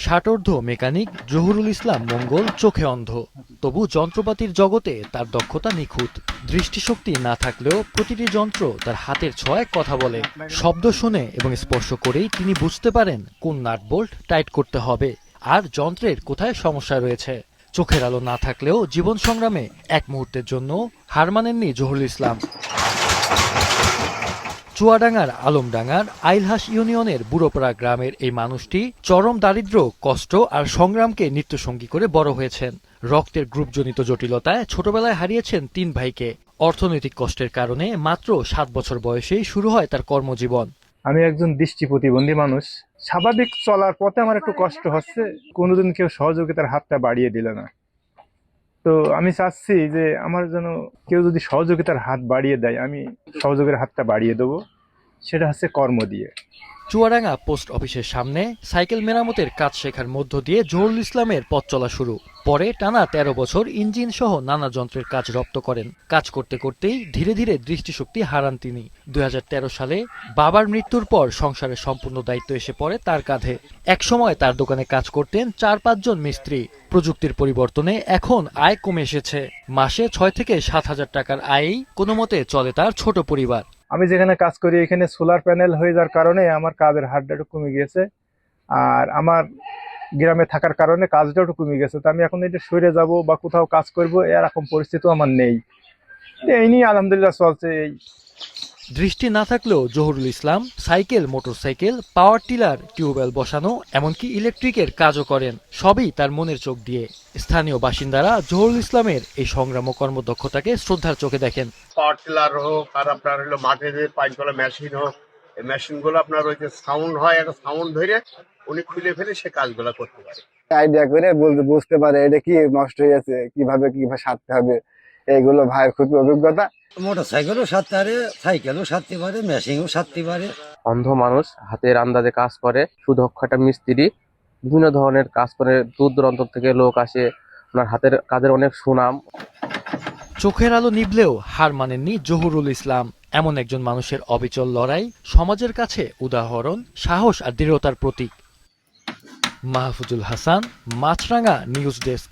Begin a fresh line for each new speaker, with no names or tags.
ষাটোর্ধ্ব mechanic Zahurul Islam মঙ্গল চোখে অন্ধ, তবু যন্ত্রপাতির জগতে তার দক্ষতা নিখুঁত। দৃষ্টিশক্তি না থাকলেও প্রতিটি যন্ত্র তার হাতের ছোঁয়ায় কথা বলে। শব্দ শুনে এবং স্পর্শ করেই তিনি বুঝতে পারেন কোন নাট বোল্ট টাইট করতে হবে আর যন্ত্রের কোথায় সমস্যা রয়েছে। চোখের আলো না থাকলেও জীবন সংগ্রামে এক মুহূর্তের জন্য হার মানেননি জহুরুল ইসলাম। চুয়াডাঙ্গার আলমডাঙ্গার আইলহাস ইউনিয়নের বুড়োপাড়া গ্রামের এই মানুষটি চরম দারিদ্র্য, কষ্ট আর সংগ্রামকে নিত্যসঙ্গী করে বড় হয়েছেন। রক্তের গ্রুপজনিত জটিলতায় ছোটবেলায় হারিয়েছেন 3 ভাইকে। অর্থনৈতিক কষ্টের কারণে মাত্র 7 বছর বয়সেই শুরু হয় তার কর্মজীবন।
আমি একজন দৃষ্টি প্রতিবন্ধী মানুষ। স্বাভাবিক চলার পথে আমার একটু কষ্ট হচ্ছে, কোনোদিন কেউ সহযোগিতার হাতটা বাড়িয়ে দিল না। তো আমি চাচ্ছি যে আমার যেন কেউ যদি সহযোগিতার হাত বাড়িয়ে দেয়, আমি সহযোগের হাতটা বাড়িয়ে দেবো, সেটা হচ্ছে কর্ম দিয়ে।
চুয়াডাঙ্গা পোস্ট অফিসের সামনে সাইকেল মেরামতের কাজ শেখার মধ্য দিয়ে জহুরুল ইসলামের পথ চলা শুরু। পরে টানা 13 বছর ইঞ্জিন সহ নানা যন্ত্রের কাজ রপ্ত করেন। কাজ করতে করতেই ধীরে ধীরে দৃষ্টিশক্তি হারান তিনি। 2013 সালে বাবার মৃত্যুর পর সংসারের সম্পূর্ণ দায়িত্ব এসে পড়ে তার কাঁধে। একসময় তার দোকানে কাজ করতেন 4-5 জন মিস্ত্রি। প্রযুক্তির পরিবর্তনে এখন আয় কমে এসেছে। মাসে 6 থেকে 7 হাজার টাকার আয়েই কোনো মতে চলে তার ছোট পরিবার।
আমি যেখানে কাজ করি এখানে সোলার প্যানেল হয়ে যাওয়ার কারণে আমার কাজের হারটা একটু কমে গিয়েছে, আর আমার গ্রামে থাকার কারণে কাজটা একটু কমে গেছে। তো আমি এখন এটা সরে যাব বা কোথাও কাজ করব এরকম পরিস্থিতিও আমার নেই। এই নিয়ে আলহামদুলিল্লাহ চলছে। এই
দৃষ্টি না থাকলেও Zahurul Islam cycle, motorcycle, power tiller, tube well বসানো, এমনকি ইলেকট্রিকের কাজও করেন। সবই তার মনের চোখ দিয়ে। স্থানীয় বাসিন্দারা জহুরুল ইসলামের এই সংগ্রাম ও কর্মদক্ষতাকে শ্রদ্ধার চোখে দেখেন।
পাওয়ার টিলার হোক আর আপনার হলো মাঠে যে পাইপ করা মেশিন হোক, এই মেশিনগুলো আপনার ওই যে সাউন্ড হয়, একটা সাউন্ড ধরে উনি খুলে ফেলে সে কাজগুলো করতে পারে।
আইডিয়া করে বুঝতে পারে এটা কি নষ্ট হয়ে গেছে, কিভাবে সারতে হবে, এইগুলো ভাইয়ের খুব অভিজ্ঞতা।
মোটরসাইকেলও সারতে পারে, সাইকেলও সারতে পারে, মেশিনও সারতে পারে।
অন্ধ মানুষ হাতের আন্দাজে কাজ করে, সুদক্ষ একটা মিস্ত্রি, বিভিন্ন ধরনের কাজ করে। দূর দূরান্ত থেকে লোক আসে, ওনার হাতের কাজের অনেক সুনাম।
চোখের আলো নিভলেও হার মানেননি জহুরুল ইসলাম। এমন একজন মানুষের অবিচল লড়াই সমাজের কাছে উদাহরণ, সাহস আর দৃঢ়তার প্রতীক। মাহফুজুল হাসান, মাছরাঙা নিউজ ডেস্ক।